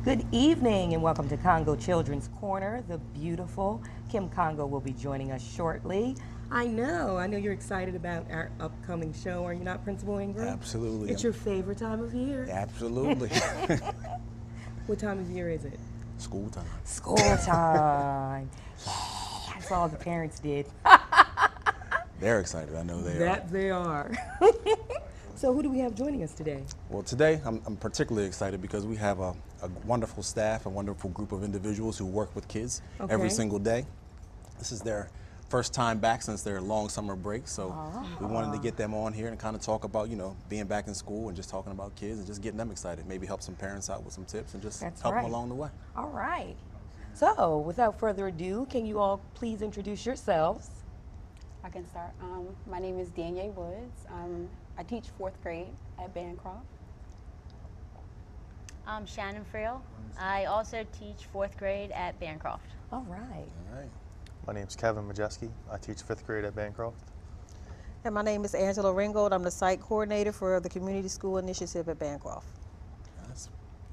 Good evening and welcome to Congo Children's Corner. The beautiful Kim Congo will be joining us shortly. I know you're excited about our upcoming show. Are you not, Principal Ingram? Absolutely. It's your favorite time of year. Absolutely. What time of year is it? School time. School time. That's all the parents did. They're excited. I know they are. That they are. So who do we have joining us today? Well, today I'm particularly excited because we have a wonderful staff, a wonderful group of individuals who work with kids every single day. This is their first time back since their long summer break, so we wanted to get them on here and kind of talk about, being back in school and just talking about kids and just getting them excited. Maybe help some parents out with some tips and just help them along the way. All right. So, without further ado, can you all please introduce yourselves? I can start. My name is Danielle Woods. I teach 4th grade at Bancroft. I'm Shannon Friel. I also teach 4th grade at Bancroft. All right. All right. My name's Kevin Majeski. I teach 5th grade at Bancroft. And my name is Angela Ringgold. I'm the site coordinator for the Community School Initiative at Bancroft. That's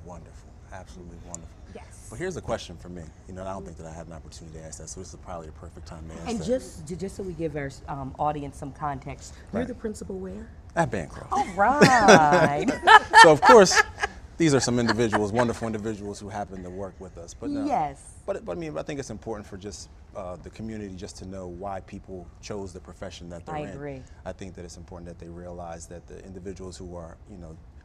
wonderful. Absolutely wonderful. Yes. But here's a question for me. I don't think that I had an opportunity to ask that, so this is probably the perfect time to ask And that. just so we give our audience some context, you're Right. the principal where? At Bancroft. All right. So of course, these are some individuals, wonderful individuals who happen to work with us. But Yes. But I think it's important for just the community just to know why people chose the profession that they're in. I agree. I think that it's important that they realize that the individuals who are,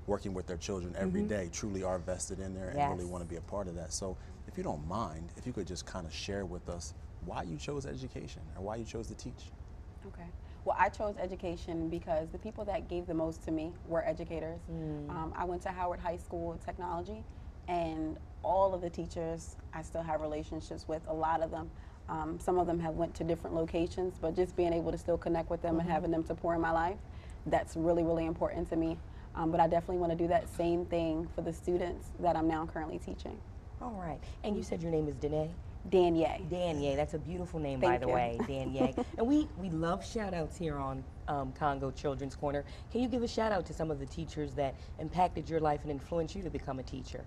working with their children every day truly are vested in there and Yes. really want to be a part of that. So if you don't mind, if you could just kind of share with us why you chose education or why you chose to teach. Okay. Well, I chose education because the people that gave the most to me were educators. I went to Howard High School of Technology, and all of the teachers I still have relationships with, a lot of them. Some of them have went to different locations, but just being able to still connect with them and having them to pour in my life, that's really, really important to me. But I definitely want to do that same thing for the students that I'm now currently teaching. All right. And you said your name is Danae? Danielle. Danielle, that's a beautiful name, by Thank the you. way, Danielle. And we love shout outs here on Congo Children's Corner. Can you give a shout out to some of the teachers that impacted your life and influenced you to become a teacher?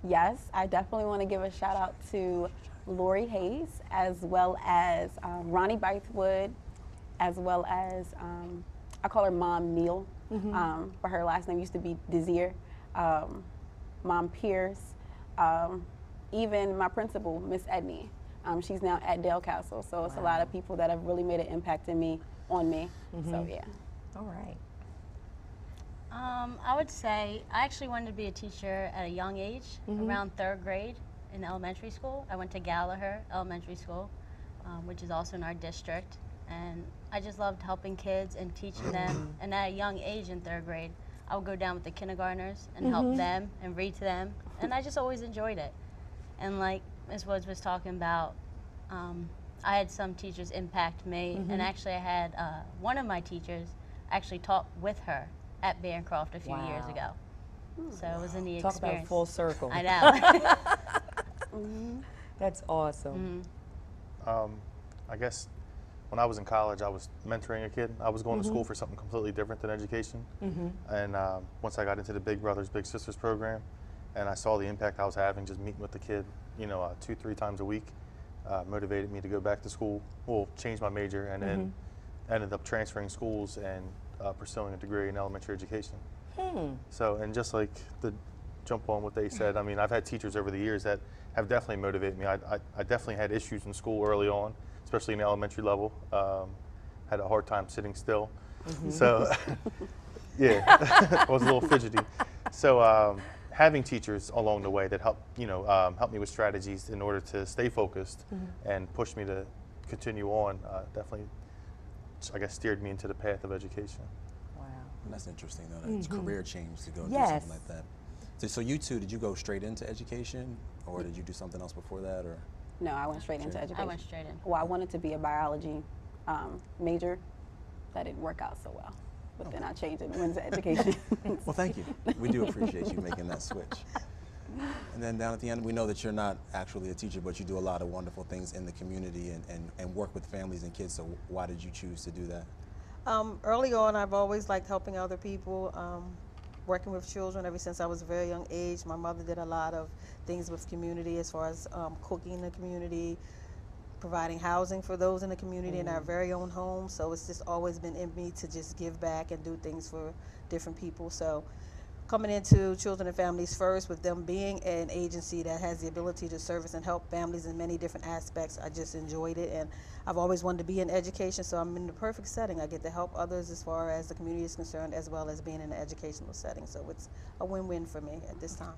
Yes, I definitely want to give a shout out to Lori Hayes, as well as Ronnie Bythewood, as well as I call her Mom Neal, but her last name used to be Desir, Mom Pierce, even my principal, Miss Edney. She's now at Dale Castle, so it's a lot of people that have really made an impact on me. So yeah. All right. I would say I actually wanted to be a teacher at a young age, around 3rd grade in elementary school. I went to Gallagher Elementary School, which is also in our district, and I just loved helping kids and teaching them. And at a young age in 3rd grade, I would go down with the kindergartners and help them and read to them, and I just always enjoyed it. And like Ms. Woods was talking about, I had some teachers impact me, and actually I had one of my teachers actually taught with her at Bancroft a few years ago. So it was a neat Talk experience. about full circle. I know. That's awesome. I guess when I was in college, I was mentoring a kid. I was going to school for something completely different than education. And once I got into the Big Brothers Big Sisters program, and I saw the impact I was having just meeting with the kid, 2-3 times a week, motivated me to go back to school, change my major, and then ended up transferring schools and pursuing a degree in elementary education. So, and just like the jump on what they said, I mean, I've had teachers over the years that have definitely motivated me. I definitely had issues in school early on, especially in the elementary level. Had a hard time sitting still. So, yeah, I was a little fidgety. So, having teachers along the way that help me with strategies in order to stay focused and push me to continue on, definitely, I guess, steered me into the path of education. Wow. And that's interesting, though. That's career change to go do Yes. something like that. So you two, did you go straight into education, or did you do something else before that, or? No, I went straight into education. I went straight in. Well, I wanted to be a biology major. That didn't work out so well. But then I changed it and went to education. Well, thank you. We do appreciate you making that switch. And then down at the end, we know that you're not actually a teacher, but you do a lot of wonderful things in the community and work with families and kids. So why did you choose to do that? Early on, I've always liked helping other people. working with children ever since I was a very young age. My mother did a lot of things with community as far as cooking in the community, providing housing for those in the community in our very own home. So it's just always been in me to just give back and do things for different people. So coming into Children and Families First, with them being an agency that has the ability to service and help families in many different aspects, I just enjoyed it. And I've always wanted to be in education, so I'm in the perfect setting. I get to help others as far as the community is concerned, as well as being in an educational setting. So it's a win-win for me at this time.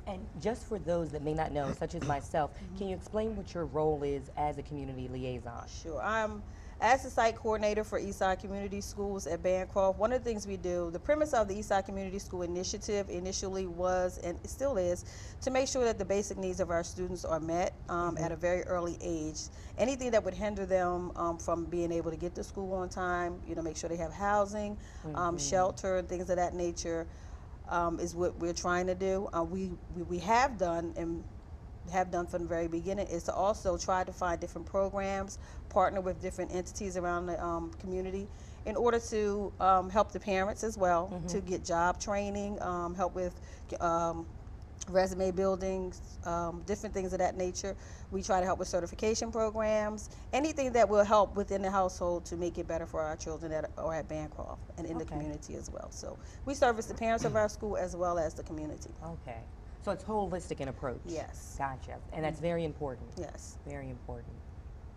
And just for those that may not know, such as myself, can you explain what your role is as a community liaison? Sure. I'm as the site coordinator for Eastside Community Schools at Bancroft. One of the things we do, the premise of the Eastside Community School Initiative initially was, and it still is, to make sure that the basic needs of our students are met at a very early age. Anything that would hinder them from being able to get to school on time, you know, make sure they have housing, shelter, and things of that nature is what we're trying to do. We have done, and have done from the very beginning, is to also try to find different programs, partner with different entities around the community in order to help the parents as well to get job training, help with resume building, different things of that nature. We try to help with certification programs, anything that will help within the household to make it better for our children that are at Bancroft and in the community as well. So we service the parents of our school as well as the community. Okay. So it's holistic in approach. Yes. Gotcha. And that's very important. Yes. Very important.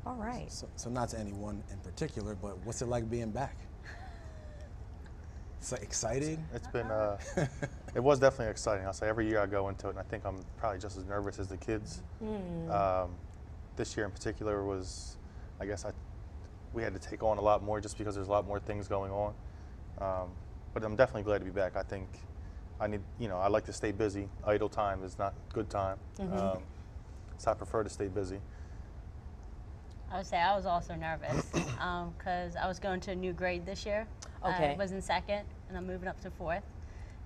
All right. So not to anyone in particular, but what's it like being back? It's exciting. It's been, it was definitely exciting. I'll say every year I go into it, and I think I'm probably just as nervous as the kids. This year in particular was, I guess we had to take on a lot more just because there's a lot more things going on. But I'm definitely glad to be back. I think I need, you know, I like to stay busy. Idle time is not good time. So I prefer to stay busy. I would say I was also nervous because I was going to a new grade this year. Okay. I was in second, and I'm moving up to fourth.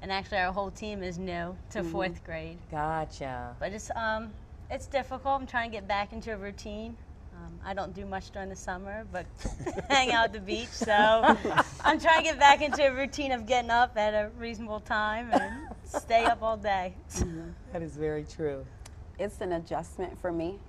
And actually, our whole team is new to fourth grade. Gotcha. But it's difficult. I'm trying to get back into a routine. I don't do much during the summer, but hang out at the beach. So I'm trying to get back into a routine of getting up at a reasonable time and stay up all day. That is very true. It's an adjustment for me.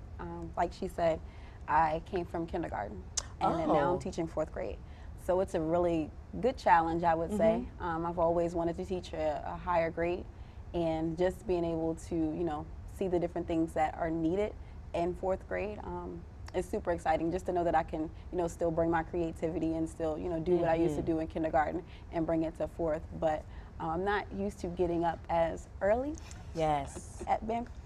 Like she said, I came from kindergarten, and then now I'm teaching fourth grade. So it's a really good challenge, I would say. I've always wanted to teach a higher grade, and just being able to, you know, see the different things that are needed in fourth grade is super exciting. Just to know that I can, you know, still bring my creativity and still, you know, do what I used to do in kindergarten and bring it to fourth. But I'm not used to getting up as early. Yes. At Bancroft,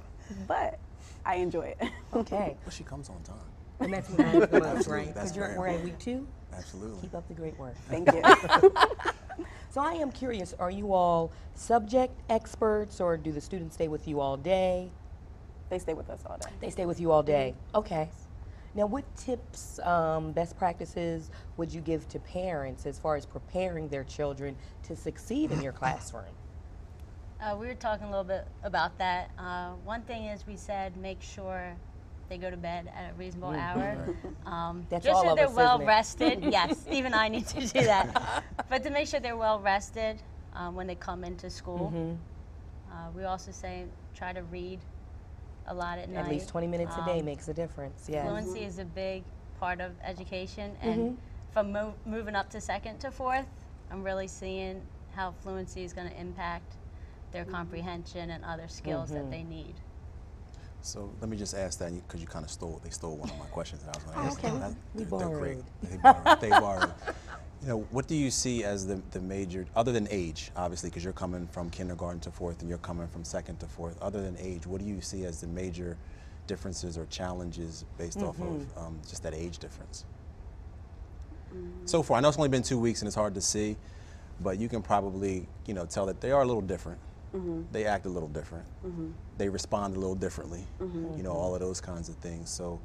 but I enjoy it. Okay. But she comes on time. And that's what I was going to Absolutely. right? That's Because very we're at important. week 2. Absolutely. Keep up the great work. Thank you. So I am curious, are you all subject experts, or do the students stay with you all day? They stay with us all day. They stay with you all day. Okay. Now, what tips, best practices would you give to parents as far as preparing their children to succeed in your classroom? We were talking a little bit about that. One thing is we said make sure they go to bed at a reasonable hour. That's just all so of they're us, isn't well it? rested. Yes, even I need to do that. But to make sure they're well rested when they come into school. We also say try to read a lot at night. At least 20 minutes a day makes a difference, yes. Fluency is a big part of education, and from moving up to second to fourth, I'm really seeing how fluency is going to impact their comprehension and other skills that they need. So let me just ask that, because you kind of stole one of my questions that I was going to ask. Okay. They're great. They borrowed. They borrowed. You know, what do you see as the major, other than age, obviously, because you're coming from kindergarten to fourth and you're coming from second to fourth, other than age, what do you see as the major differences or challenges based off of just that age difference? So far, I know it's only been 2 weeks and it's hard to see, but you can probably, you know, tell that they are a little different. They act a little different. They respond a little differently. You know, all of those kinds of things. So,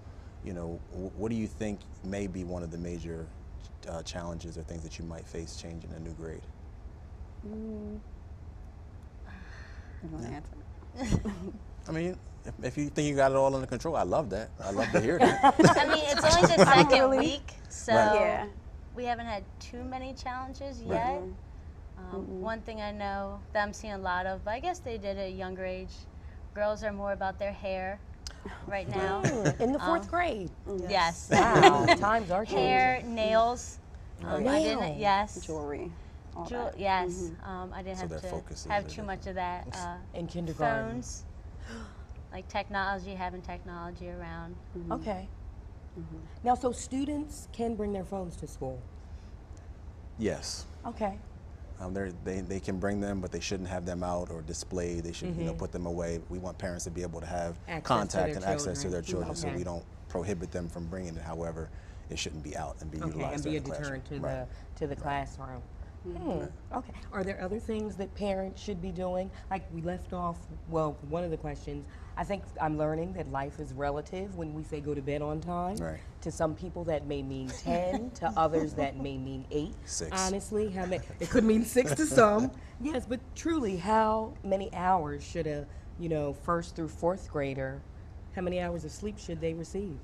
you know, what do you think may be one of the major challenges or things that you might face changing a new grade? You want to answer? I mean, if you think you got it all under control, I love that. I love to hear that. I mean, it's only the second week, so Yeah. we haven't had too many challenges yet. One thing I know that I'm seeing a lot of, but I guess they did at a younger age, girls are more about their hair right now. In the fourth grade. Yes. Wow, times are changing. Hair, nails. I didn't, Nails. yes. Jewelry. All that. Yes. I didn't So their have focus to is have a too different- much of that. In kindergarten. Phones, like technology, having technology around. Okay. Now, so students can bring their phones to school. Yes. Okay. They can bring them, but they shouldn't have them out or displayed. They should put them away. We want parents to be able to have Access to contact their and access to children. their children, so Okay. we don't prohibit them from bringing it. However, it shouldn't be out and be Okay, utilized and be a in the classroom. deterrent to Right. the classroom. Okay. Are there other things that parents should be doing? Like we left off, well, one of the questions, I think I'm learning that life is relative when we say go to bed on time. Right. To some people that may mean 10, to others that may mean 8. 6. Honestly, how many? It could mean 6 to some. Yes, but truly, how many hours should a, first through fourth grader, how many hours of sleep should they receive?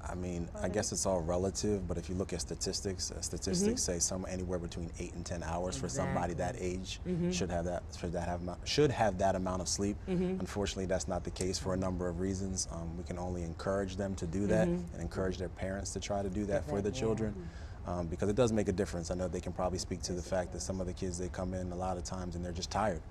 I mean, I guess it's all relative, but if you look at statistics, statistics say anywhere between 8 and 10 hours for somebody that age should have that amount of sleep. Unfortunately, that's not the case for a number of reasons. We can only encourage them to do that and encourage their parents to try to do that for the children. Because it does make a difference. I know they can probably speak to the fact that some of the kids, they come in a lot of times and they're just tired.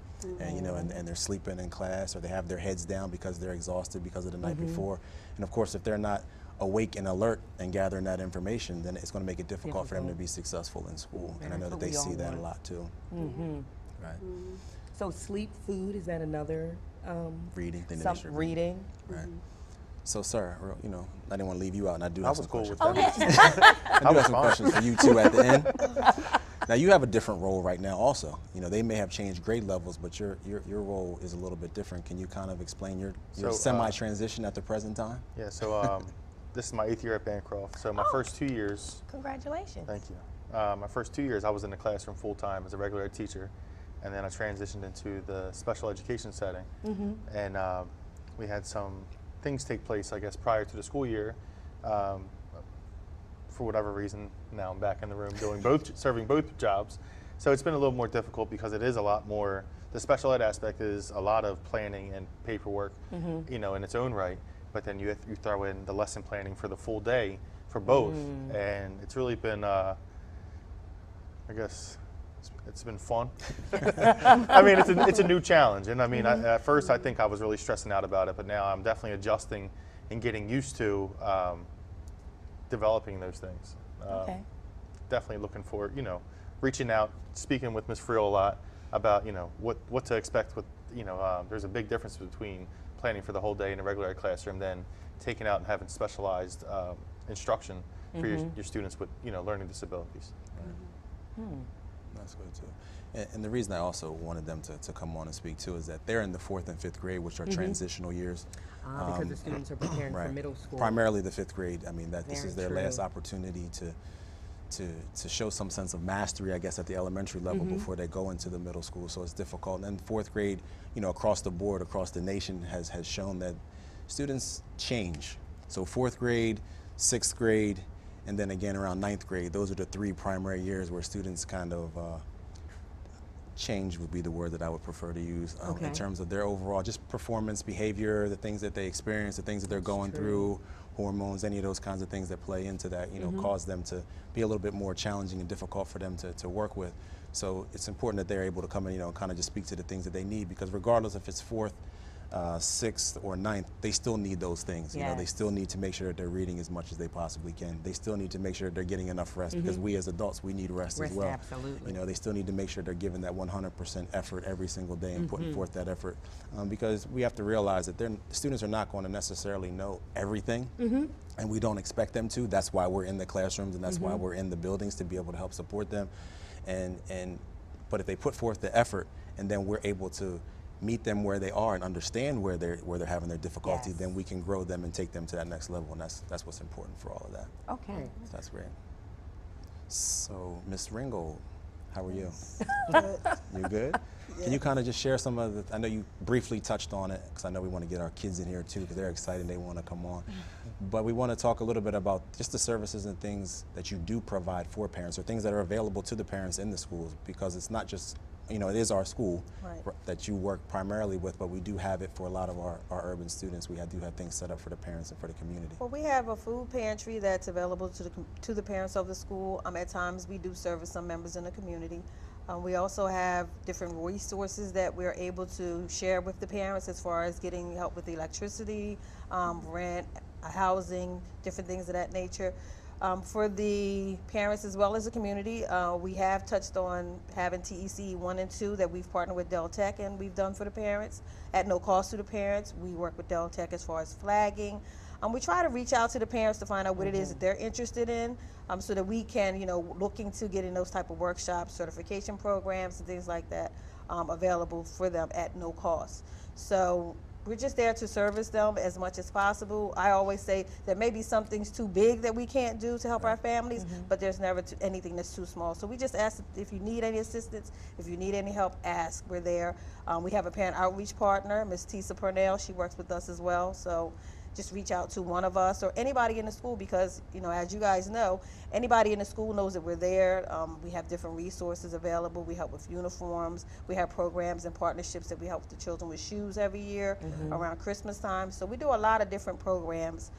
And and they're sleeping in class, or they have their heads down because they're exhausted because of the night before. And of course, if they're not awake and alert and gathering that information, then it's going to make it difficult for them to be successful in school. And I know that they see that a lot too. Right. So sleep, food, is that another? Reading, thing Some that they should read. reading. Right. So, sir, I didn't want to leave you out, and I do I have was some cool questions. with that. I do have some questions for you too at the end. Now, you have a different role right now also. They may have changed grade levels, but your role is a little bit different. Can you kind of explain your So, semi-transition at the present time? Yeah, so this is my 8th year at Bancroft. So my first 2 years, Congratulations. thank you. My first 2 years I was in the classroom full time as a regular ed teacher, and then I transitioned into the special education setting. And we had some things take place, I guess, prior to the school year. For whatever reason, now I'm back in the room doing serving both jobs. So it's been a little more difficult because it is a lot more, the special ed aspect is a lot of planning and paperwork, in its own right. But then you throw in the lesson planning for the full day for both. And it's really been, I guess, it's been fun. I mean, it's a new challenge. And I mean, at first I think I was really stressing out about it, but now I'm definitely adjusting and getting used to developing those things. Okay. Definitely looking for, reaching out, speaking with Ms. Friel a lot about, what to expect with, there's a big difference between planning for the whole day in a regular ed classroom than taking out and having specialized instruction for your students with, learning disabilities. That's good too. And the reason I also wanted them to come on and speak too is that they're in the 4th and 5th grade, which are transitional years. Because the students are preparing for middle school. Primarily the 5th grade. I mean, this Very is their true. last opportunity to show some sense of mastery, I guess, at the elementary level before they go into the middle school. So it's difficult. And then 4th grade, across the board, across the nation, has shown that students change. So 4th grade, 6th grade, and then again around 9th grade. Those are the 3 primary years where students kind of change would be the word that I would prefer to use in terms of their overall just performance, behavior, the things that they experience, the things that they're going through, hormones, any of those kinds of things that play into that, cause them to be a little bit more challenging and difficult for them to work with. So it's important that they're able to come in, kind of just speak to the things that they need, because regardless if it's 4th, 6th or 9th, they still need those things. They still need to make sure that they're reading as much as they possibly can. They still need to make sure that they're getting enough rest, because we as adults, we need rest as well. Absolutely. They still need to make sure they're giving that 100% effort every single day and putting forth that effort, because we have to realize that students are not going to necessarily know everything, and we don't expect them to. That's why we're in the classrooms, and that's why we're in the buildings, to be able to help support them. But if they put forth the effort, and then we're able to meet them where they are and understand where they're having their difficulty, then we can grow them and take them to that next level, and that's what's important for all of that. Okay. So that's great. So, Ms. Ringgold, how are you? Good. You good? Can you kind of just share some of the, I know you briefly touched on it, because I know we want to get our kids in here too, because they're excited, they want to come on. But we want to talk a little bit about just the services and things that you do provide for parents, or things that are available to the parents in the schools, because it's not just you know, it is our school Right. that you work primarily with, but we do have it for a lot of our urban students. We do have things set up for the parents and for the community. Well, we have a food pantry that's available to the parents of the school. At times, we do service some members in the community. We also have different resources that we're able to share with the parents as far as getting help with electricity, rent, housing, different things of that nature. For the parents as well as the community, we have touched on having TEC 1 and 2 that we've partnered with Del Tech and we've done for the parents at no cost to the parents. We work with Del Tech as far as flagging. We try to reach out to the parents to find out what it is that they're interested in, so that we can, looking to getting those type of workshops, certification programs, and things like that available for them at no cost. So we're just there to service them as much as possible. I always say that maybe something's too big that we can't do to help our families, but there's never anything that's too small. So we just ask if you need any assistance, if you need any help, ask. We're there. We have a parent outreach partner, Ms. Tisa Purnell. She works with us as well. So just reach out to one of us or anybody in the school because, as you guys know, anybody in the school knows that we're there. We have different resources available. We help with uniforms. We have programs and partnerships that we help the children with shoes every year around Christmas time. So we do a lot of different programs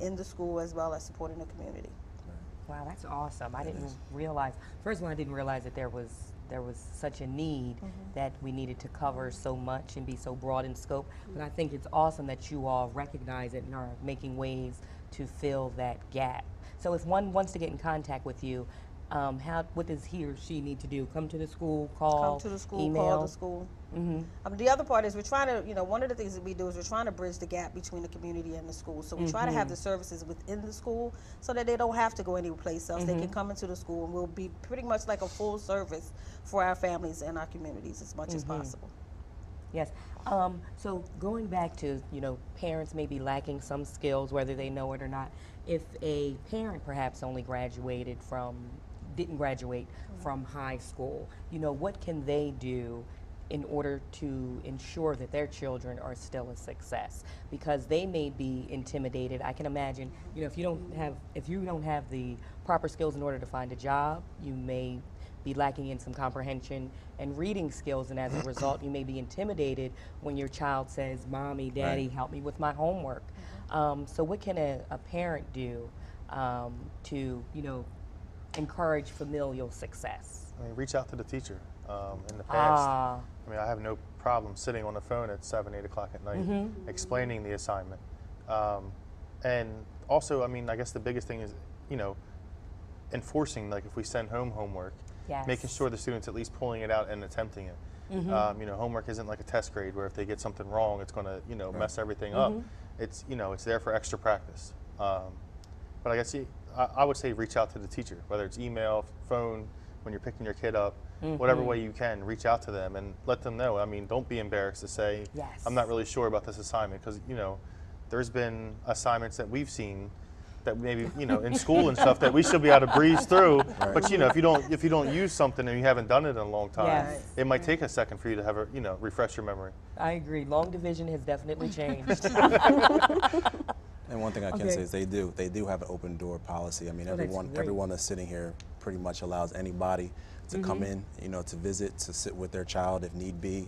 in the school as well as supporting the community. Wow, that's awesome. I didn't realize, first of all, I didn't realize that there was such a need that we needed to cover so much and be so broad in scope. But I think it's awesome that you all recognize it and are making ways to fill that gap. So if one wants to get in contact with you, what does he or she need to do? Come to the school, call, Come to the school, email? call the school. The other part is we're trying to, one of the things that we do is we're trying to bridge the gap between the community and the school. So we try to have the services within the school so that they don't have to go anyplace else. They can come into the school and we'll be pretty much like a full service for our families and our communities as much as possible. Yes. So going back to, parents may be lacking some skills, whether they know it or not. If a parent perhaps only didn't graduate from high school, what can they do in order to ensure that their children are still a success? Because they may be intimidated. I can imagine, if you don't have the proper skills in order to find a job, you may be lacking in some comprehension and reading skills, and as a result, you may be intimidated when your child says, "Mommy, Daddy, help me with my homework." So what can a parent do to, encourage familial success? I mean, reach out to the teacher. In the past, I have no problem sitting on the phone at 7, 8 o'clock at night explaining the assignment. And also, I guess the biggest thing is, enforcing, like if we send home homework, making sure the student's at least pulling it out and attempting it. Homework isn't like a test grade where if they get something wrong, it's going to, mess everything up. It's, it's there for extra practice. But I guess I would say reach out to the teacher, whether it's email, phone, when you're picking your kid up, whatever way you can, reach out to them and let them know. Don't be embarrassed to say, I'm not really sure about this assignment, because, there's been assignments that we've seen that maybe, in school and stuff that we should be able to breeze through. Right. But, if you don't use something and you haven't done it in a long time, it might take a second for you to have a, refresh your memory. I agree. Long division has definitely changed. And one thing I can say is they do have an open door policy. Everyone that's sitting here pretty much allows anybody to come in, to visit, to sit with their child if need be,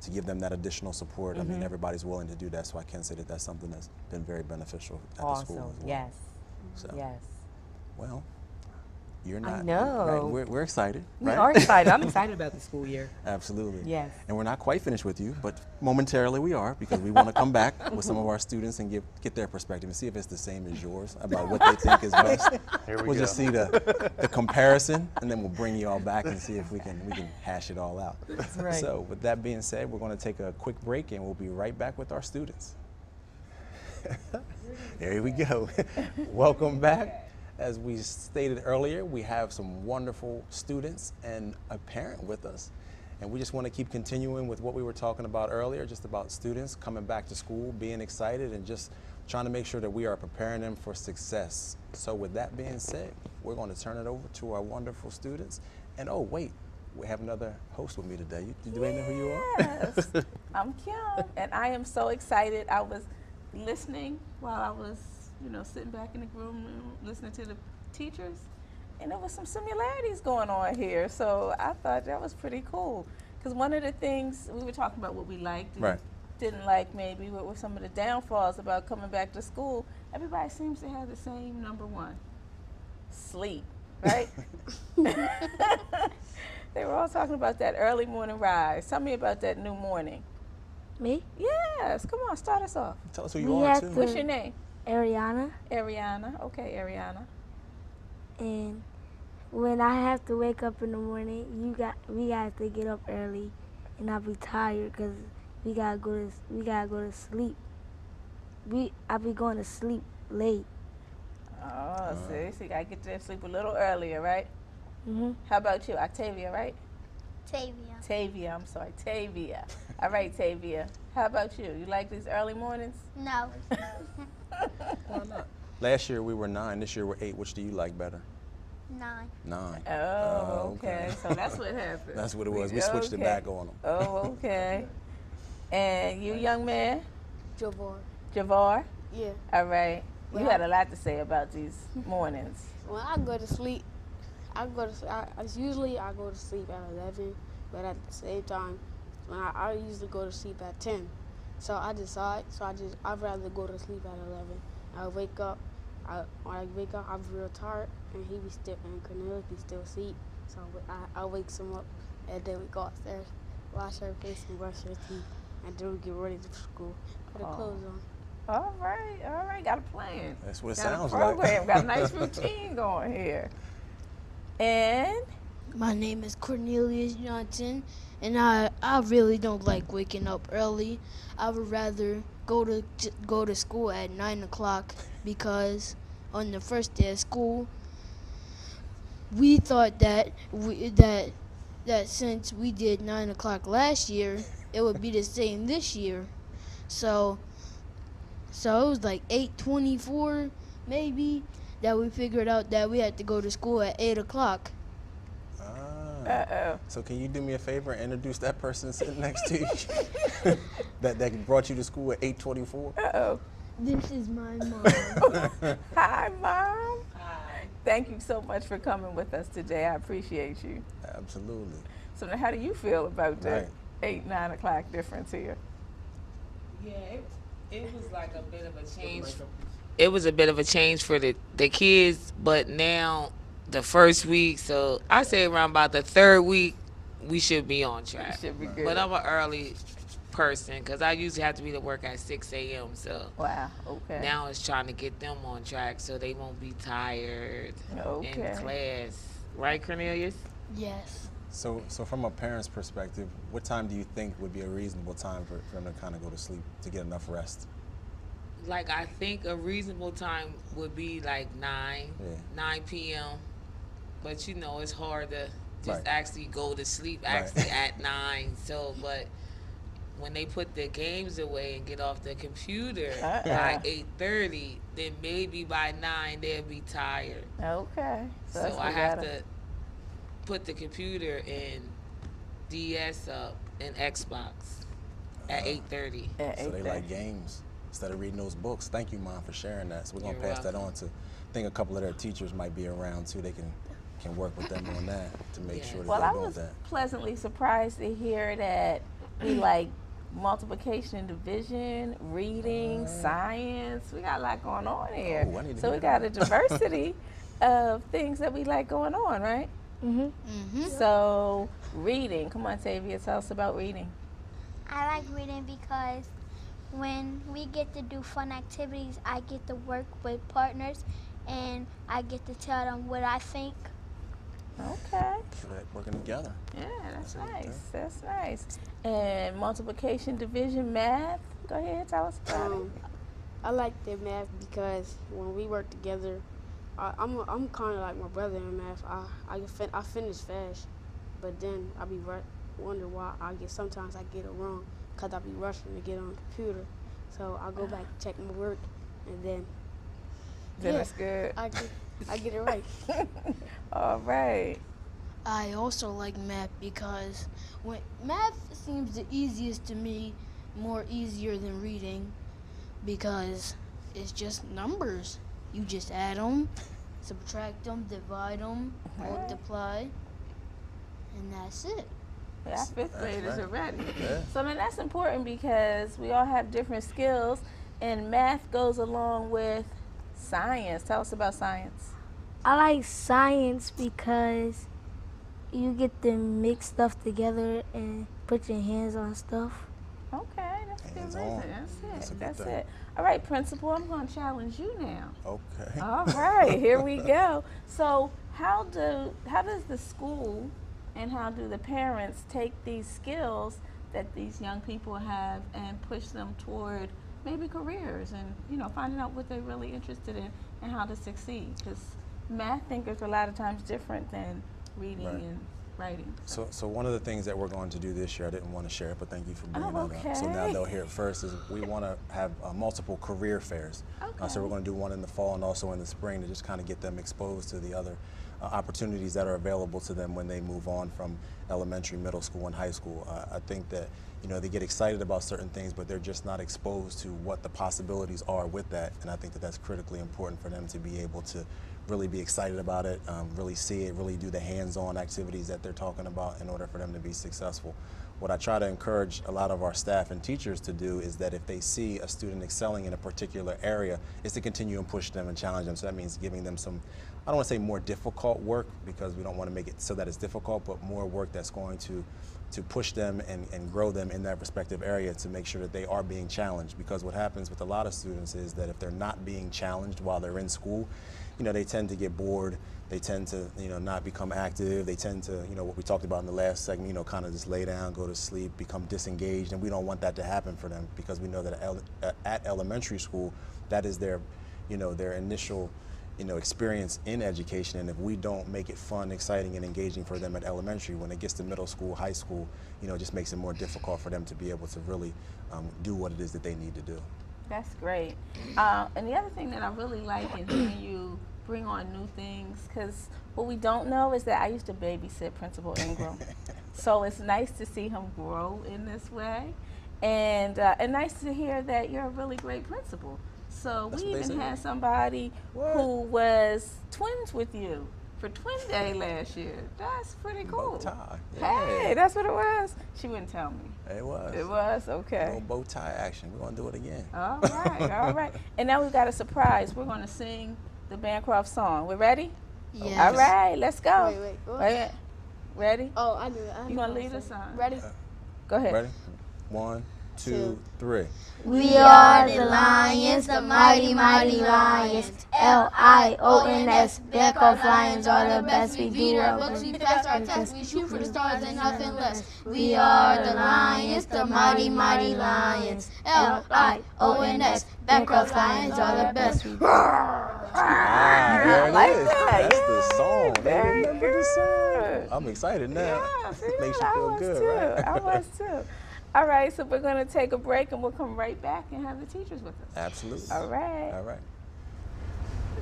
to give them that additional support. Everybody's willing to do that, so I can say that that's something that's been very beneficial at the school as well. Yes. So, yes. Well, you're not. I know. Right? We're excited. We right? are excited. I'm excited about the school year. Absolutely. Yes. And we're not quite finished with you, but momentarily we are, because we want to come back with some of our students and get their perspective and see if it's the same as yours about what they think is best. We'll just see the comparison, and then we'll bring you all back and see if we can hash it all out. That's right. So with that being said, we're going to take a quick break and we'll be right back with our students. There we go. Welcome back. As we stated earlier, we have some wonderful students and a parent with us. And we just want to keep continuing with what we were talking about earlier, just about students coming back to school, being excited, and just trying to make sure that we are preparing them for success. So with that being said, we're going to turn it over to our wonderful students. And oh, wait, we have another host with me today. Do they know who you are? Yes, I'm Kim, and I am so excited. I was listening while I was, sitting back in the room listening to the teachers, And there was some similarities going on here. So I thought that was pretty cool. Because one of the things, we were talking about what we liked and Right. didn't like maybe, what were some of the downfalls about coming back to school. Everybody seems to have the same number one, sleep, right? They were all talking about that early morning rise. Tell me about that new morning. Me? Yes, come on, start us off. Tell us who you We are had too. to- What's your name? Ariana. Ariana. Okay, Ariana. And when I have to wake up in the morning, we got to get up early, and I'll be tired because we gotta go to sleep. I be going to sleep late. Oh, see, so you gotta get to sleep a little earlier, right? Mhm. How about you, Octavia, right? Tavia. Tavia, I'm sorry, Tavia. All right, Tavia. How about you? You like these early mornings? No. Why not? Last year we were 9. This year we're 8. Which do you like better? 9. 9. Oh, okay. So that's what happened. That's what it was. We switched it back on them. Oh, okay. And you, young man, Javon. Javar? Yeah. All right. You Well, had a lot to say about these mornings. When I go to sleep, usually I go to sleep at 11, but at the same time, when I usually go to sleep at 10. So I decide, I'd rather go to sleep at 11. I wake up, when I wake up, I'm real tired, and and Cornelius be still asleep. So I wakes him up, and then we go upstairs, wash our face and brush our teeth, and then we get ready for school. Put the clothes on. All right. Got a plan. That's what it Got sounds a program. like. Got a nice routine going here. And My name is Cornelius Johnson, and I really don't like waking up early. I would rather go to school at 9 o'clock because on the first day of school, we thought that since we did 9 o'clock last year, it would be the same this year. So it was like 8:24 maybe that we figured out that we had to go to school at 8 o'clock. uh-oh. So can you do me a favor and introduce that person sitting next to you that brought you to school at 8:24? Uh-oh. This is my mom. Hi, Mom. Hi. Thank you so much for coming with us today. I appreciate you. Absolutely. So now how do you feel about the Right. 8, 9 o'clock difference here? Yeah, it was like a bit of a change. It was a bit of a change for the kids, but now the first week, so I say around about the third week, we should be on track. Should be good. But I'm an early person because I usually have to be to work at 6 a.m. So Wow, okay. now it's trying to get them on track so they won't be tired Okay. in class. Right, Cornelius? Yes. So from a parent's perspective, what time do you think would be a reasonable time for them to kind of go to sleep to get enough rest? Like, I think a reasonable time would be like 9 p.m. But, you know, it's hard to just Right. actually go to sleep actually at 9. So, but when they put their games away and get off the computer by 8:30, then maybe by 9 they'll be tired. Okay. So that's I what have gotta- to put the computer and DS up and Xbox at 8:30. at So they 8:30. like games instead of reading those books. Thank you, Mom, for sharing that. So we're going to You're pass that welcome. on to, I think a couple of their teachers might be around too. They can work with them on that to make sure that Well, they're I doing was that. pleasantly surprised to hear that we like multiplication and division, reading, science. We got a lot going on here. Oh, I need to So hear we got that. a diversity of things that we like going on, right? So reading. Come on, Tavia, tell us about reading. I like reading because when we get to do fun activities, I get to work with partners and I get to tell them what I think. Okay. So they're working together. Yeah, that's That's nice. okay. That's nice. And multiplication, division, math. Go ahead, tell us about it. I like the math because when we work together, I'm kind of like my brother in math. I finish fast, but then I be wonder why sometimes I get it wrong because I be rushing to get on the computer. So I go back check my work, and then Then yeah, it's good. I get it right. All right. I also like math because when math seems the easiest to me, more easier than reading because it's just numbers. You just add them subtract them, divide them, multiply, and that's it. Yeah, fifth graders are ready. Yeah. So I mean, that's important because we all have different skills, and math goes along with science. Tell us about science. I like science because you get to mix stuff together and put your hands on stuff. Okay, that's a good Hands-on. reason. That's That's a it. good That's thing. it. All right, Principal, I'm going to challenge you now. Okay. All right, here we go. So how does the school and how do the parents take these skills that these young people have and push them toward maybe careers and, you know, finding out what they're really interested in and how to succeed? Because math thinkers are a lot of times different than reading Right. and writing. So one of the things that we're going to do this year, I didn't want to share it, but thank you for bringing Oh, that up. So now okay. they'll hear it first, is we want to have multiple career fairs. So we're going to do one in the fall and also in the spring to just kind of get them exposed to the other opportunities that are available to them when they move on from elementary, middle school, and high school. I think that, you know, they get excited about certain things, but they're just not exposed to what the possibilities are with that. And I think that that's critically important for them to be able to really be excited about it, really see it, really do the hands-on activities that they're talking about in order for them to be successful. What I try to encourage a lot of our staff and teachers to do is that if they see a student excelling in a particular area, is to continue and push them and challenge them. So that means giving them some, I don't want to say more difficult work because we don't want to make it so that it's difficult, but more work that's going to push them and grow them in that respective area to make sure that they are being challenged. Because what happens with a lot of students is that if they're not being challenged while they're in school, you know, they tend to get bored. They tend to, you know, not become active. They tend to, you know, what we talked about in the last segment, you know, kind of just lay down, go to sleep, become disengaged. And we don't want that to happen for them because we know that at elementary school, that is their, you know, their initial, you know, experience in education. And if we don't make it fun, exciting, and engaging for them at elementary, when it gets to middle school, high school, you know, it just makes it more difficult for them to be able to really do what it is that they need to do. That's great. And the other thing that I really like in hearing you bring on new things, because what we don't know is that I used to babysit Principal Ingram. So it's nice to see him grow in this way. And nice to hear that you're a really great principal. So That's we what they even say. had somebody who was twins with you for Twin Day last year. That's pretty cool. Bow tie. Hey, Yeah. that's what it was? She wouldn't tell me. It was. It was? A Okay. little bow tie action. We're going to do it again. All right, all right. And now we've got a surprise. We're going to sing the Bancroft song. We ready? Yes. All right, let's go. Wait, what? Wait. Ready? Oh, I knew it. You going to lead us on? Ready? Go ahead. Ready? 1, 2, 3. We are the Lions, the mighty, mighty Lions. Lions. Bancroft Lions are the best. We beat our books, we pass our tests, we shoot for the stars and nothing less. We are the Lions, the mighty, mighty Lions. Lions. Bancroft Lions are the best. There it like is. that, That's the song. Very They remember the good. song. I'm excited now. Yeah, see, Makes you I feel was good, too. right? I was too. All right, so we're going to take a break and we'll come right back and have the teachers with us. Absolutely. All right. All right.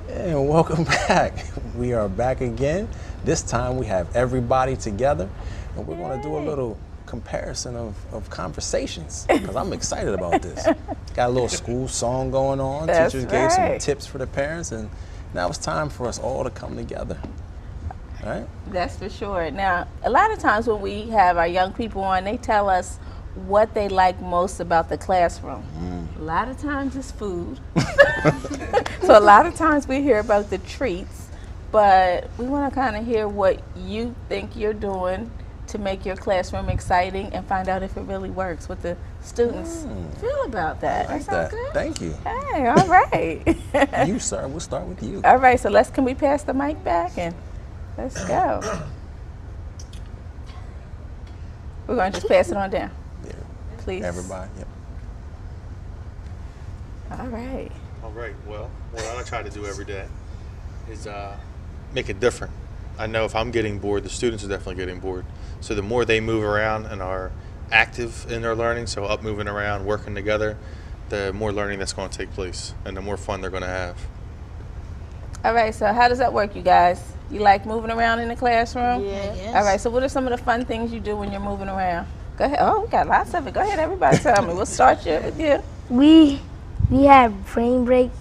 And welcome back. We are back again. This time we have everybody together, and we're going to do a little comparison of conversations because I'm excited about this. Got a little school song going on. That's Teachers gave some right. tips for the parents, and now it's time for us all to come together. All right? That's for sure. Now, a lot of times when we have our young people on, they tell us what they like most about the classroom. A lot of times it's food. So a lot of times we hear about the treats, but we want to kind of hear what you think you're doing to make your classroom exciting and find out if it really works, what the students feel about that. I like sound that. good? Thank you. Hey, all right. You, sir. We'll start with you. All right, so can we pass the mic back and let's go. We're going to just pass it on down. Yeah. Please. Everybody. Yep. All right. All right. Well, what I try to do every day is make it different. I know if I'm getting bored, the students are definitely getting bored. So the more they move around and are active in their learning, so up moving around, working together, the more learning that's going to take place and the more fun they're going to have. All right, so how does that work, you guys? You like moving around in the classroom? Yeah. Yes. All right, so what are some of the fun things you do when you're moving around? Go ahead. Oh, we got lots of it. Go ahead, everybody tell me. We'll start with you. We have brain breaks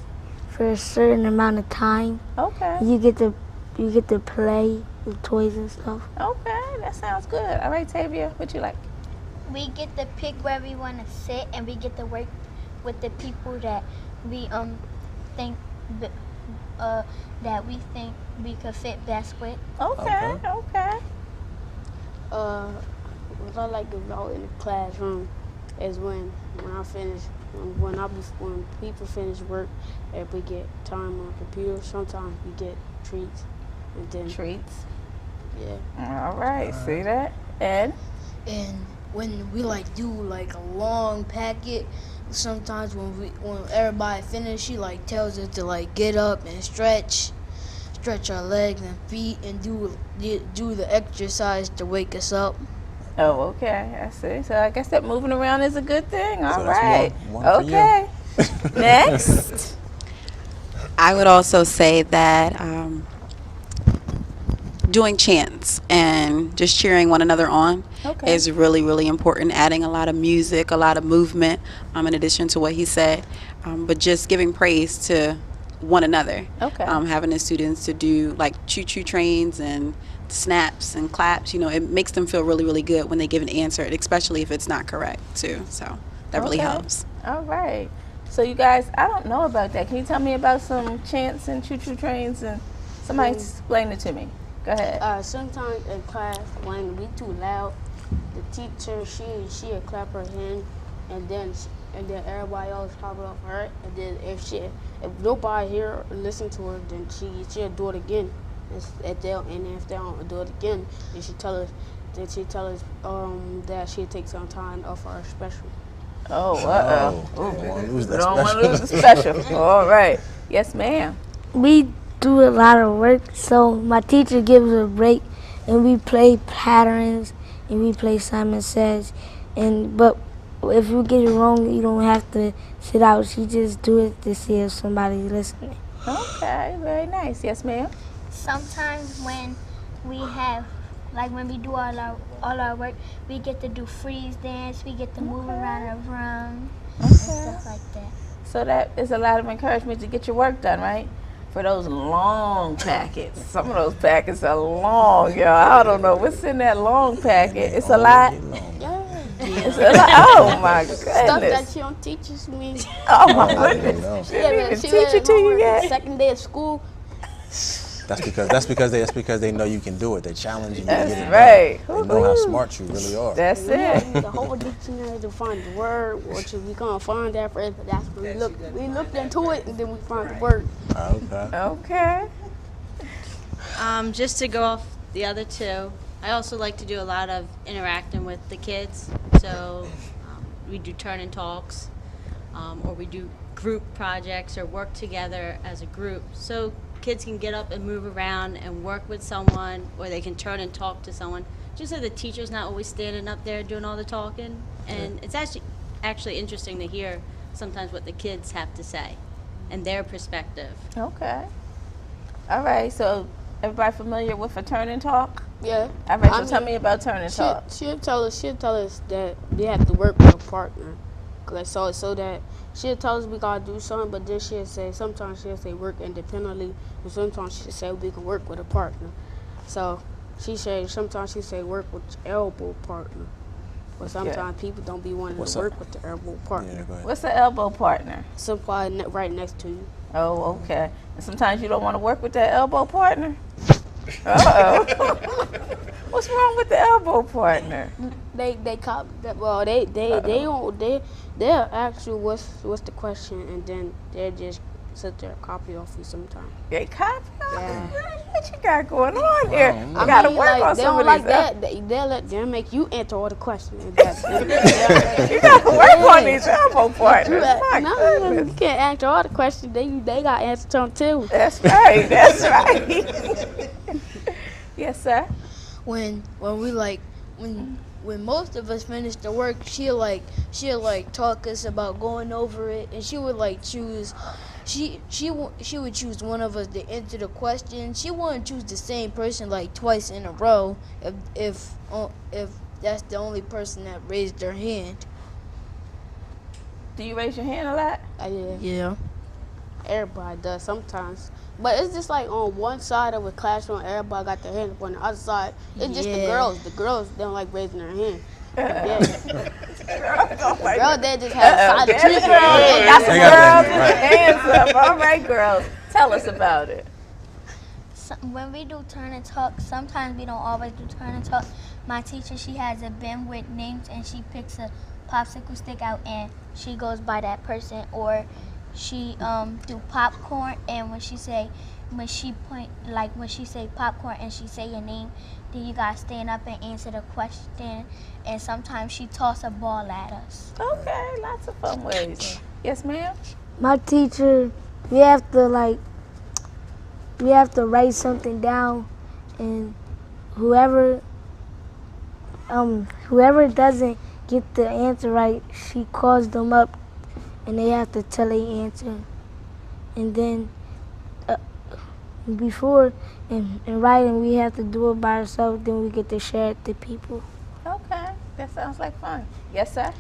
for a certain amount of time. Okay. You get to play with toys and stuff. Okay, that sounds good. All right, Tavia, what you like? We get to pick where we want to sit, and we get to work with the people that we think that we think we could fit best with. Okay. What I like about in the classroom is when I finish, when people finish work, if we get time on the computer, sometimes we get treats. And then Treats. Yeah. All right, see that? Ed? And when we like do like a long packet, sometimes when everybody finish, she like tells us to like get up and stretch our legs and feet and do the exercise to wake us up. Oh, okay. I see. So I guess that moving around is a good thing. All So that's right. one for you. Okay. Next. I would also say that doing chants and just cheering one another on is really, really important. Adding a lot of music, a lot of movement, in addition to what he said, but just giving praise to one another. Okay. Having the students to do like choo-choo trains and snaps and claps, it makes them feel really, really good when they give an answer, especially if it's not correct too. So that really helps. All right. So you guys, I don't know about that. Can you tell me about some chants and choo-choo trains? And somebody explain it to me. Go ahead. Sometimes in class, when we too loud, the teacher she'll clap her hand, and then everybody else pop it off her. And then if nobody here listen to her, then she'll do it again. And if they don't do it again, then she tell us that she'll take some time off our special. Oh, Don't want to lose that Don't want to special. lose the special. All right. Yes, ma'am. We do a lot of work, so my teacher gives a break, and we play patterns, and we play Simon Says, but if you get it wrong, you don't have to sit out. She just do it to see if somebody's listening. Okay, very nice. Yes, ma'am. Sometimes when we have, like when we do all our work, we get to do freeze dance, we get to move around the room, stuff like that. So that is a lot of encouragement to get your work done, right? For those long packets. Some of those packets are long, y'all. I don't know what's in that long packet. It's a lot. It's a lot. Oh my goodness. Stuff that she don't teach us me. Oh my goodness. She didn't even teach it to you yet. Second day of school. That's because they know you can do it. They challenge you. That's to get it right. done. They know how smart you really are. That's it. The whole dictionary to find the word, which we can't find that first, but that's when we looked into it and then we found the word. Okay. Okay. Just to go off the other two, I also like to do a lot of interacting with the kids. So we do turn and talks, or we do group projects or work together as a group. So kids can get up and move around and work with someone, or they can turn and talk to someone. Just so the teacher's not always standing up there doing all the talking. And it's actually interesting to hear sometimes what the kids have to say and their perspective. Okay. All right. So everybody familiar with a turn and talk? Yeah. All right. So tell me about turn and talk. She'll tell us that we have to work with a partner. So that she'll tell us we gotta do something, but then sometimes she'll say work independently, and sometimes she'll say we can work with a partner. So sometimes she say work with your elbow partner, but sometimes people don't be wanting to work with the elbow partner. Yeah, go ahead. What's the elbow partner? Somebody right next to you. Oh, okay. And sometimes you don't want to work with that elbow partner? Uh-oh. What's wrong with the elbow partner? They'll ask you what's the question, and then they'll just sit there and copy off you sometimes. They copy? Yeah. What you got going on here? I gotta mean, work on they some don't of like these. that. They'll make you answer all the questions. You gotta work on these elbow partners. My goodness. You can't answer all the questions. They got answers them too. That's right. That's right. Yes, sir. When most of us finish the work, she'll talk us about going over it, and she would choose. She would choose one of us to answer the question. She wouldn't choose the same person twice in a row if that's the only person that raised their hand. Do you raise your hand a lot? Yeah. Yeah. Everybody does sometimes. But it's just like on one side of a classroom, everybody got their hand up. On the other side, it's just the girls. The girls don't like raising their hand. Yeah. The girls, they just have silent treatment. They got some girls with their hands up. All right, girls. Tell us about it. When we do turn and talk, sometimes we don't always do turn and talk. My teacher, she has a bin with names, and she picks a popsicle stick out, and she goes by that person. Or she do popcorn, and when she say popcorn and she say your name, then you gotta stand up and answer the question. And sometimes she toss a ball at us. Okay, lots of fun ways. Yes, ma'am? My teacher, we have to write something down, and whoever doesn't get the answer right, she calls them up, and they have to tell their answer. And then before in writing, we have to do it by ourselves. Then we get to share it to people. Okay, that sounds like fun. Yes, sir?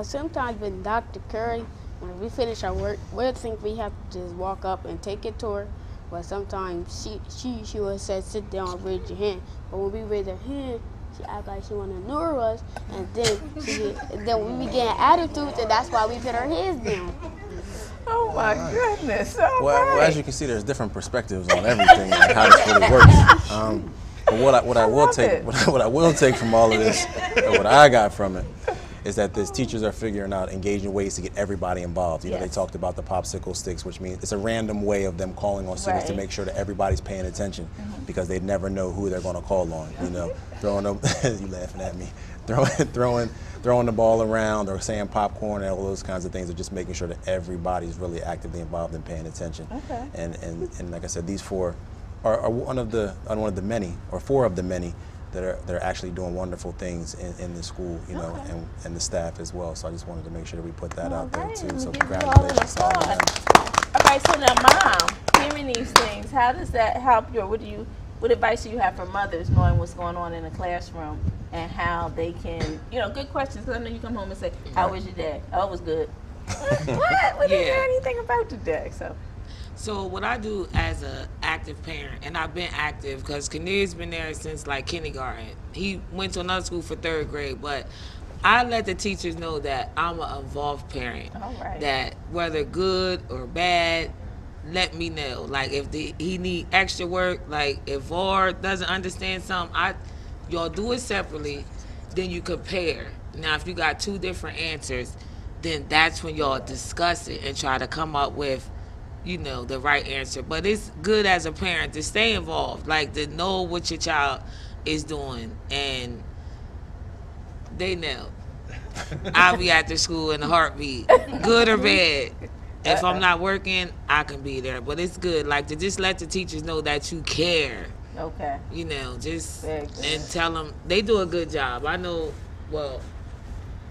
Sometimes with Dr. Curry, when we finish our work, we think we have to just walk up and take it to her. But sometimes she would say, sit down and raise your hand. But when we raise our hand, she act like she want to ignore us. And then we be getting attitudes, and that's why we put our hands down. Oh my goodness. All Well, right. as you can see, there's different perspectives on everything and how this really works. But what I will take from all of this, and what I got from it, is that these teachers are figuring out engaging ways to get everybody involved. You know, they talked about the popsicle sticks, which means it's a random way of them calling on students to make sure that everybody's paying attention, because they never know who they're going to call on. You know, throwing them, you laughing at me, throwing the ball around or saying popcorn and all those kinds of things, are just making sure that everybody's really actively involved and paying attention. Okay. And like I said, these four are one of the many, or four of the many, that are actually doing wonderful things in the school, you know, and the staff as well. So I just wanted to make sure that we put that out there too. So congratulations to all of them. All right, so now, Mom, hearing these things, how does that help you? What advice do you have for mothers knowing what's going on in the classroom and how they can, good questions, because I know you come home and say, how was your day? Oh, it was good. What? We didn't hear anything about your day, So what I do as an active parent, and I've been active because Cornelius been there since like kindergarten. He went to another school for 3rd grade, but I let the teachers know that I'm an involved parent. All right. That whether good or bad, let me know. Like if he need extra work, like if Var doesn't understand something, y'all do it separately, then you compare. Now if you got 2 different answers, then that's when y'all discuss it and try to come up with the right answer. But it's good as a parent to stay involved, like to know what your child is doing, and they know. I'll be at the school in a heartbeat, good or bad. If I'm not working, I can be there. But it's good, like to just let the teachers know that you care. Okay. And tell them they do a good job. I know,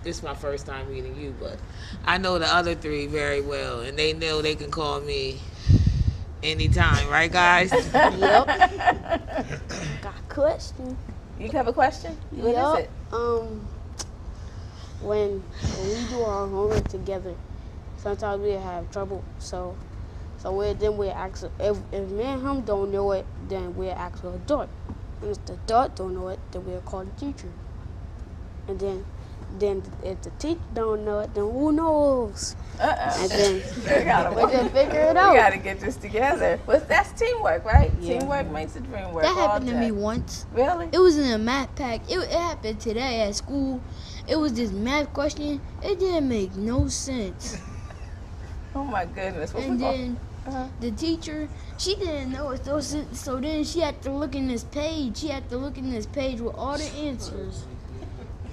this is my first time meeting you, but I know the other 3 very well, and they know they can call me anytime, right, guys? Yep. Got a question. You have a question? What is it? When we do our homework together, sometimes we have trouble. So we ask, if me and him don't know it, then we ask the adult. And if the adult don't know it, then we'll call the teacher. And then if the teacher don't know it, then who knows? And then we just figure it out. We gotta get this together. That's teamwork, right? Yeah. Teamwork makes the dream work. That happened to me once. Really? It was in a math pack. It happened today at school. It was this math question. It didn't make no sense. Oh my goodness. And then the teacher, she didn't know it. So then she had to look in this page. She had to look in this page with all the answers.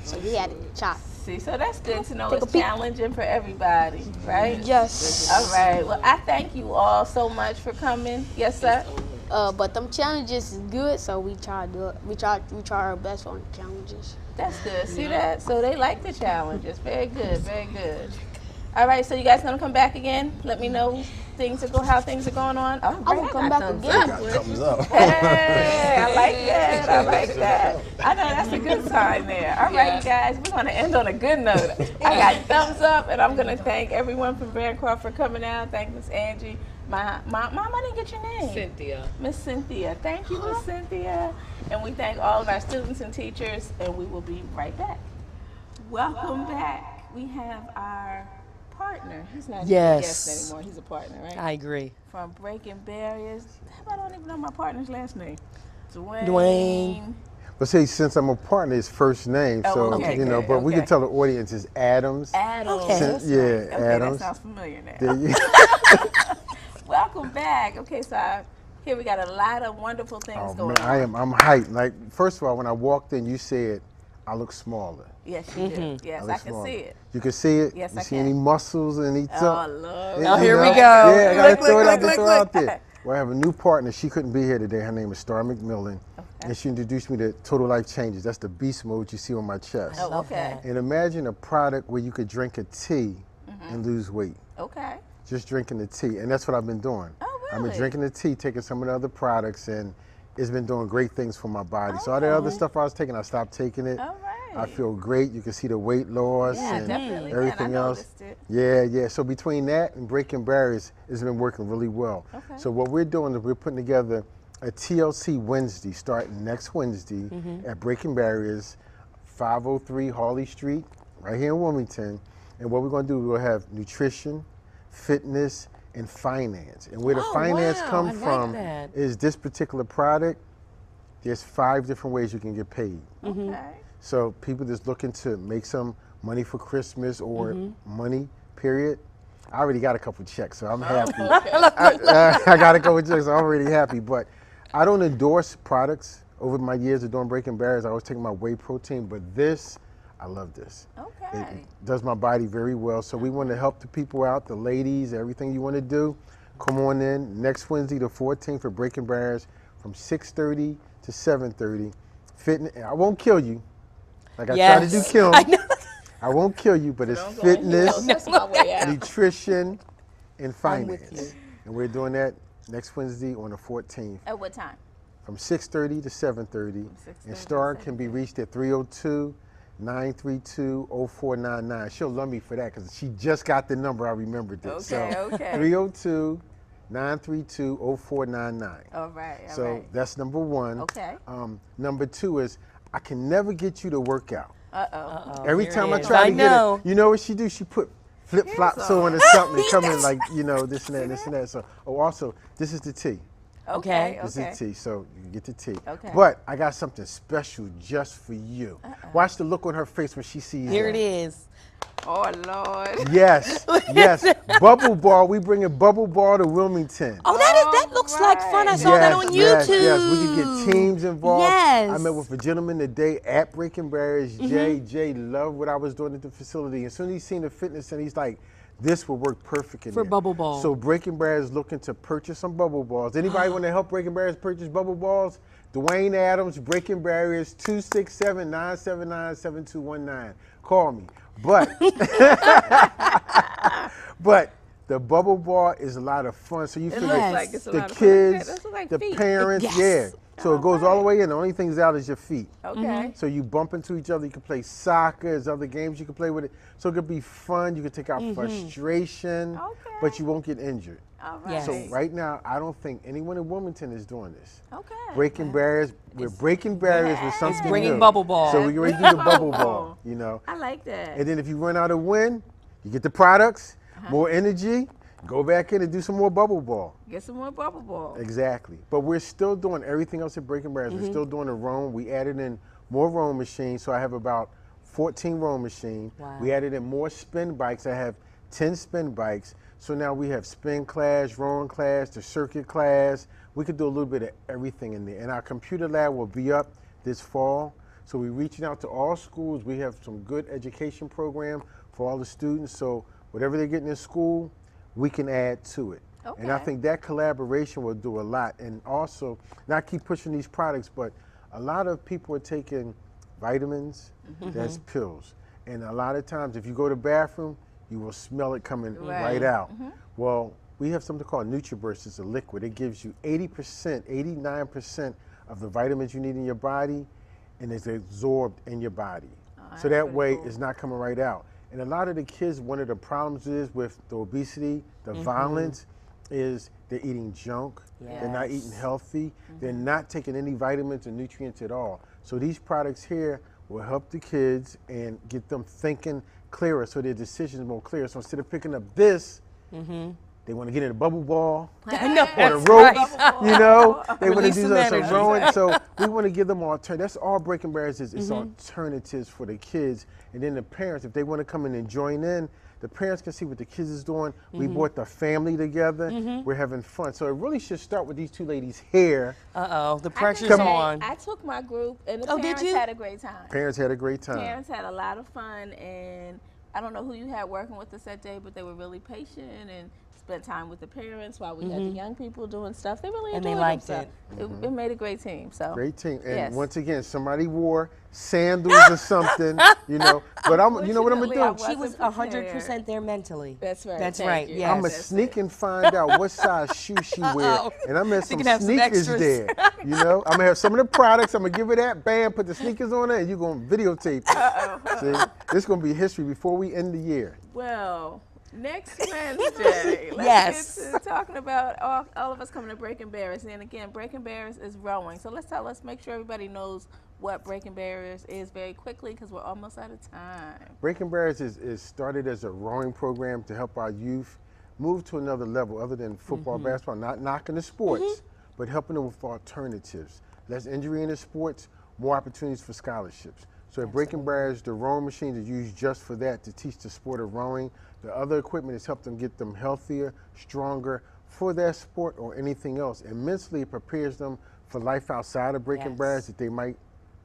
So he had to chop. See, so that's good to know. It's challenging for everybody, right? Yes. All right. Well, I thank you all so much for coming. Yes, sir. But them challenges is good, so we try to do it. We try our best on the challenges. That's good. See that? So they like the challenges. Very good. Very good. All right. So you guys gonna come back again? Let me know how things are going on. Oh, I will come back again. Thumbs up. Hey, I like that. I like that. I know that's a good sign there. All right, you guys, we're going to end on a good note. I got thumbs up, and I'm going to thank everyone from Bancroft for coming out. Thank Miss Angie My mom, I didn't get your name. Cynthia. Miss Cynthia. Thank you, Miss Cynthia. And we thank all of our students and teachers, and we will be right back. Welcome back. We have our partner. He's not a guest anymore. He's a partner, right? I agree. From Breaking Barriers. I don't even know my partner's last name. Dwayne. But see, since I'm a partner, it's first name, so okay, you know. okay, But we can tell the audience it's Adams. Adams. Okay. Yeah, Adams. That sounds familiar now. There you- Welcome back. Okay, so here we got a lot of wonderful things Oh going man, on. I'm hyped. Like, first of all, when I walked in, you said I look smaller. Yes, you do. Yes, look I can smaller. see it. You can see it. Yes, you I see can. any muscles and any? Oh, Lord. Oh, here we go. Yeah, I gotta Look, throw it look, out, look, throw look. out there. Well, I have a new partner. She couldn't be here today. Her name is Star McMillan, and she introduced me to Total Life Changes. That's the beast mode you see on my chest. Oh, okay. And imagine a product where you could drink a tea and lose weight. Okay. Just drinking the tea, and that's what I've been doing. Oh, I've really? been drinking the tea, taking some of the other products, and it's been doing great things for my body. So all the other stuff I was taking, I stopped taking it. All right. I feel great. You can see the weight loss Yeah, and definitely. everything I else. noticed it. Yeah. So between that and Breaking Barriers, it's been working really well. Okay. So what we're doing is we're putting together a TLC Wednesday starting next Wednesday at Breaking Barriers, 503 Harley Street, right here in Wilmington. And what we're going to do, we'll have nutrition, fitness, and finance. And where the finance wow, come I like from that. is this particular product. There's 5 different ways you can get paid. Okay. So people that's looking to make some money for Christmas or money, period. I already got a couple checks, so I'm happy. I got a couple checks, so I'm already happy. But I don't endorse products. Over my years of doing Breaking Barriers, I always take my whey protein, but this, I love this. Okay. It does my body very well. So we want to help the people out, the ladies, everything you want to do. Come on in next Wednesday, the 14th, for Breaking Barriers from 6:30 to 7:30. Fitness. I won't kill you. Like I try to do kill 'em. I won't kill you, but it's fitness, That's my way out. nutrition, and I'm with you. finance. And we're doing that next Wednesday on the 14th At what time? from 6:30 to 7:30. 6:30 And to Star can be reached at 302-932-0499. She'll love me for that because she just got the number. I remembered it. Okay, okay. 302-932-0499. All right, all So right. that's number 1. Okay. Number 2 is I can never get you to work out. Uh-oh. Every here time it I is. try I to get know. it, you know what she do? She put flip-flops on or something and come in like, you know, this and that, this and that. So, also, this is the tea. Okay, This okay. is the tea, so you can get the tea. Okay. But I got something special just for you. Watch the look on her face when she sees Here that. it is. Oh, Lord. Yes, yes. Bubble Ball. We bringing Bubble Ball to Wilmington. Oh, that looks like fun. I saw that on Yes, YouTube. yes. We can get teams involved. Yes. I met with a gentleman today at Breaking Barriers. Jay loved what I was doing at the facility. As soon as he seen the fitness, and he's like, this will work perfect in For there. Bubble Ball. So Breaking Barriers is looking to purchase some Bubble Balls. Anybody want to help Breaking Barriers purchase Bubble Balls? Dwayne Adams, Breaking Barriers, 267-979-7219. Call me. But but the Bubble Ball is a lot of fun. So you figure looks like it's a the lot of fun. kids, This looks like the feet. parents, Yes. yeah. So it goes all the way in. The only thing's out is your feet. Okay. So you bump into each other. You can play soccer. There's other games you can play with it. So it could be fun. You can take out frustration, but you won't get injured. All right. Yes. So right now, I don't think anyone in Wilmington is doing this. Okay. Breaking barriers. We're breaking barriers with something It's bringing new. Bubble Ball. So we're going to do the Bubble Ball, you know. I like that. And then if you run out of wind, you get the products, more energy, go back in and do some more Bubble Ball. Get some more Bubble Ball. Exactly. But we're still doing everything else at Breaking Barriers. We're still doing the roam. We added in more roam machines, so I have about 14 roam machines. Wow. We added in more spin bikes. I have 10 spin bikes. So now we have spin class, rowing class, the circuit class. We could do a little bit of everything in there. And our computer lab will be up this fall. So we're reaching out to all schools. We have some good education program for all the students. So whatever they're getting in school, we can add to it. And I Okay. think that collaboration will do a lot. And also, not keep pushing these products, but a lot of people are taking vitamins, that's pills. And a lot of times, if you go to the bathroom, you will smell it coming right out. Well, we have something called NutriBurst. It's a liquid. It gives you 80%, 89% of the vitamins you need in your body, and it's absorbed in your body. So that way, it's not coming right out. And a lot of the kids, one of the problems is with the obesity, the violence, is they're eating junk. They're not eating Yes. healthy. They're not taking any vitamins and nutrients at all. So these products here will help the kids and get them thinking clearer, so their decisions are more clear. So instead of picking up this, they want to get in a bubble ball I know, or the that's ropes, right. you know. They want to Release do some some energy. rowing. So we want to give them alternatives. That's all Breaking Barriers is. It's alternatives for the kids. And then the parents, if they want to come in and join in, the parents can see what the kids is doing. We brought the family together. We're having fun. So it really should start with these two ladies here. Uh-oh, the I can pressure's say on. I took my group, and the Oh, did parents you? had a great time. Parents had a great time. Parents had a lot of fun, and I don't know who you had working with us that day, but they were really patient and spent time with the parents while we had the young people doing stuff. They really And they enjoyed liked themselves. It made a great team. So Great team. And yes. once again, somebody wore sandals or something, you know. But you know what I'm Unfortunately, gonna do? I She was wasn't 100% there mentally. That's right. That's Thank right, you. yes. I'm gonna sneak and find out what size shoe she wear, and I'm gonna have She some can have some sneakers extras. there. You know, I'm gonna have some of the products. I'm gonna give her that. Bam, put the sneakers on it, and you're gonna videotape it. See, this is gonna be history before we end the year. Well, next Wednesday, let's Yes. get to talking about all of us coming to Breaking Barriers. And again, Breaking Barriers is rowing. So let's make sure everybody knows what Breaking Barriers is very quickly, because we're almost out of time. Breaking Barriers is started as a rowing program to help our youth move to another level other than football, basketball, not knocking the sports, but helping them with alternatives. Less injury in the sports, more opportunities for scholarships. So at Breaking Barriers, the rowing machines are used just for that, to teach the sport of rowing. The other equipment has helped them get them healthier, stronger for their sport or anything else. And mentally, it prepares them for life outside of Breaking Barriers that they might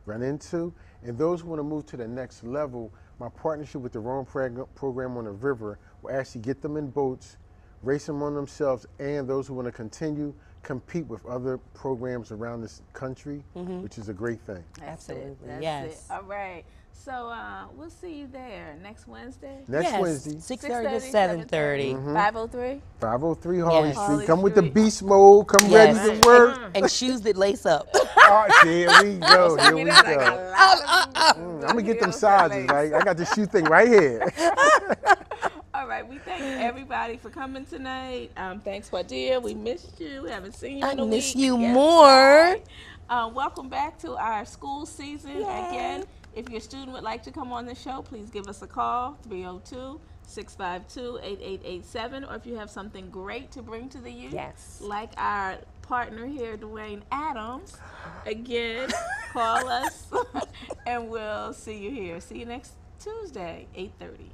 run into. And those who want to move to the next level, my partnership with the rowing program on the river will actually get them in boats, race them on themselves, and those who want to continue compete with other programs around this country, which is a great thing. Absolutely, That's yes. it. All right. So we'll see you there next Wednesday. Next Yes, Wednesday, 6:30 to 7:30. 503. 503 Harley Yes. Street. Harley Come with the Street. beast mode. Come Yes. ready to work. And shoes that lace up. Oh, here we go. Here we I got go. a lot of I'm gonna get them heels sizes. and Right? I got the shoe thing right here. All right, we thank everybody for coming tonight. Thanks, Wadia. We missed you. We haven't seen you I in a miss week. you Yes, more. right. Welcome back to our school season. Again, if your student would like to come on the show, please give us a call, 302-652-8887. Or if you have something great to bring to the youth, like our partner here, Dwayne Adams, again, call us and we'll see you here. See you next Tuesday, 8:30.